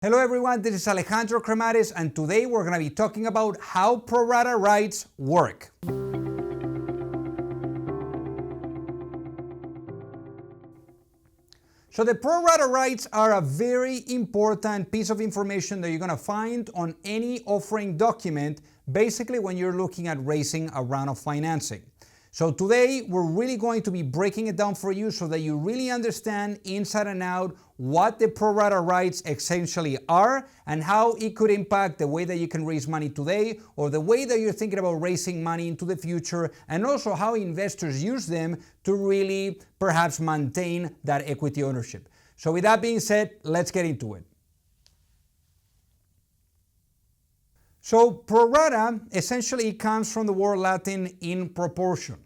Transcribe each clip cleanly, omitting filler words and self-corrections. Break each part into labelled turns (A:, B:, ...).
A: Hello everyone, this is Alejandro Cremades, and today we're going to be talking about how pro-rata rights work. So the pro-rata rights are a very important piece of information that you're going to find on any offering document, basically when you're looking at raising a round of financing. So today we're really going to be breaking it down for you so that you really understand inside and out what the pro-rata rights essentially are and how it could impact the way that you can raise money today or the way that you're thinking about raising money into the future, and also how investors use them to really perhaps maintain that equity ownership. So with that being said, let's get into it. So pro-rata essentially comes from the word Latin in proportion.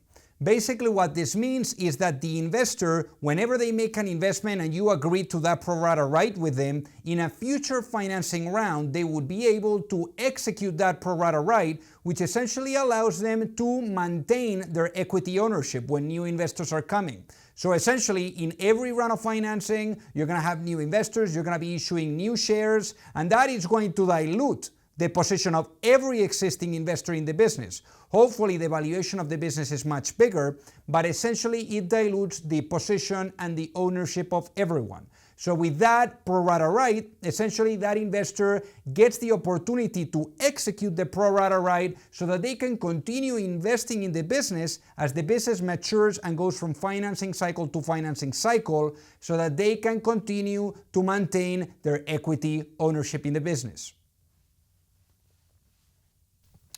A: Basically what this means is that the investor, whenever they make an investment and you agree to that pro-rata right with them, in a future financing round, they would be able to execute that pro-rata right, which essentially allows them to maintain their equity ownership when new investors are coming. So essentially, in every round of financing, you're going to have new investors, you're going to be issuing new shares, and that is going to dilute the position of every existing investor in the business. Hopefully the valuation of the business is much bigger, but essentially it dilutes the position and the ownership of everyone. So with that pro-rata right, essentially that investor gets the opportunity to execute the pro-rata right so that they can continue investing in the business as the business matures and goes from financing cycle to financing cycle, so that they can continue to maintain their equity ownership in the business.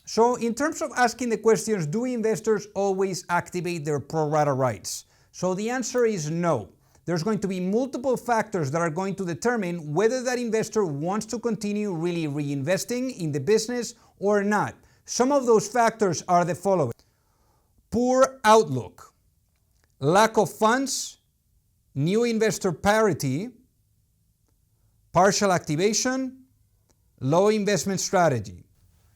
A: So in terms of asking the questions, do investors always activate their pro-rata rights? So the answer is no. There's going to be multiple factors that are going to determine whether that investor wants to continue really reinvesting in the business or not. Some of those factors are the following: poor outlook, lack of funds, new investor parity, partial activation, low investment strategy.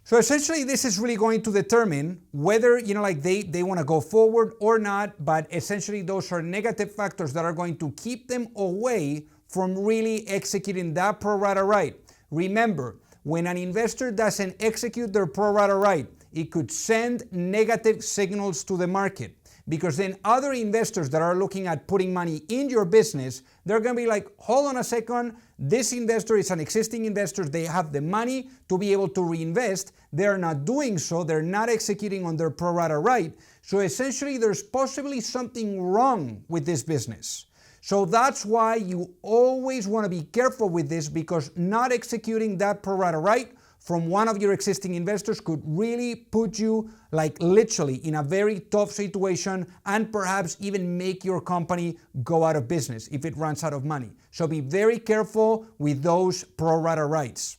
A: So essentially this is really going to determine whether they want to go forward or not, but essentially those are negative factors that are going to keep them away from really executing that pro-rata right. Remember, when an investor doesn't execute their pro-rata right, it could send negative signals to the market, because then other investors that are looking at putting money in your business, they're going to be like, hold on a second, this investor is an existing investor, they have the money to be able to reinvest, they're not doing so, they're not executing on their pro-rata right, so essentially there's possibly something wrong with this business. So that's why you always want to be careful with this, because not executing that pro-rata right from one of your existing investors could really put you literally in a very tough situation and perhaps even make your company go out of business if it runs out of money. So be very careful with those pro-rata rights.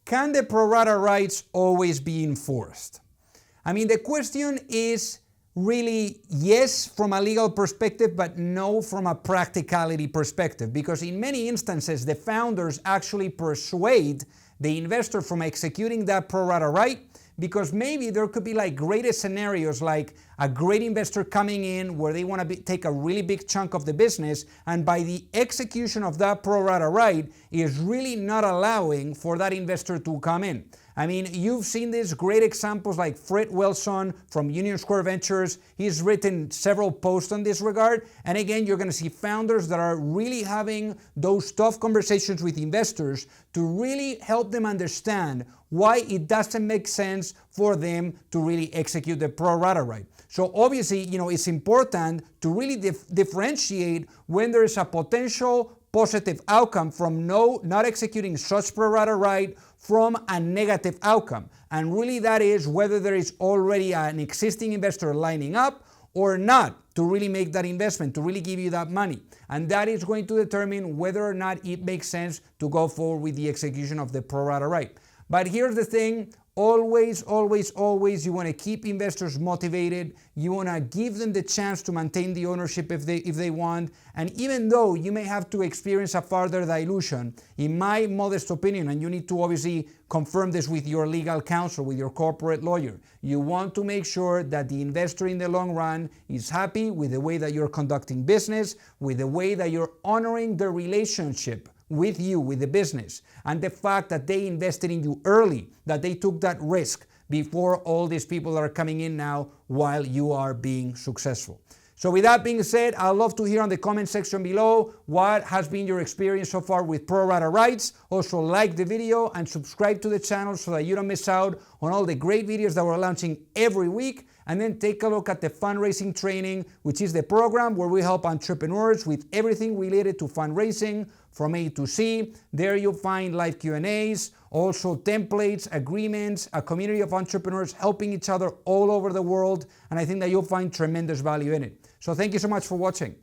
A: Can the pro-rata rights always be enforced? I mean, the question is really yes from a legal perspective, but no from a practicality perspective, because in many instances the founders actually persuade the investor from executing that pro-rata right, because maybe there could be greater scenarios, like a great investor coming in where they want to take a really big chunk of the business, and by the execution of that pro-rata right is really not allowing for that investor to come in. I mean, you've seen these great examples like Fred Wilson from Union Square Ventures. He's written several posts on this regard. And again, you're going to see founders that are really having those tough conversations with investors to really help them understand why it doesn't make sense for them to really execute the pro-rata right. So obviously, it's important to really differentiate when there is a potential positive outcome from not executing such pro-rata right from a negative outcome. And really that is whether there is already an existing investor lining up or not to really make that investment, to really give you that money. And that is going to determine whether or not it makes sense to go forward with the execution of the pro-rata right. But here's the thing, Always, always, always, you want to keep investors motivated. You want to give them the chance to maintain the ownership if they want. And even though you may have to experience a further dilution, in my modest opinion, and you need to obviously confirm this with your legal counsel, with your corporate lawyer, you want to make sure that the investor in the long run is happy with the way that you're conducting business, with the way that you're honoring the relationship with you, with the business, and the fact that they invested in you early, that they took that risk before all these people that are coming in now while you are being successful. So with that being said, I'd love to hear on the comment section below what has been your experience so far with Pro-Rata rights. Also like the video and subscribe to the channel so that you don't miss out on all the great videos that we're launching every week. And then take a look at the fundraising training, which is the program where we help entrepreneurs with everything related to fundraising from A to Z. There you'll find live Q&As, also templates, agreements, a community of entrepreneurs helping each other all over the world. And I think that you'll find tremendous value in it. So thank you so much for watching.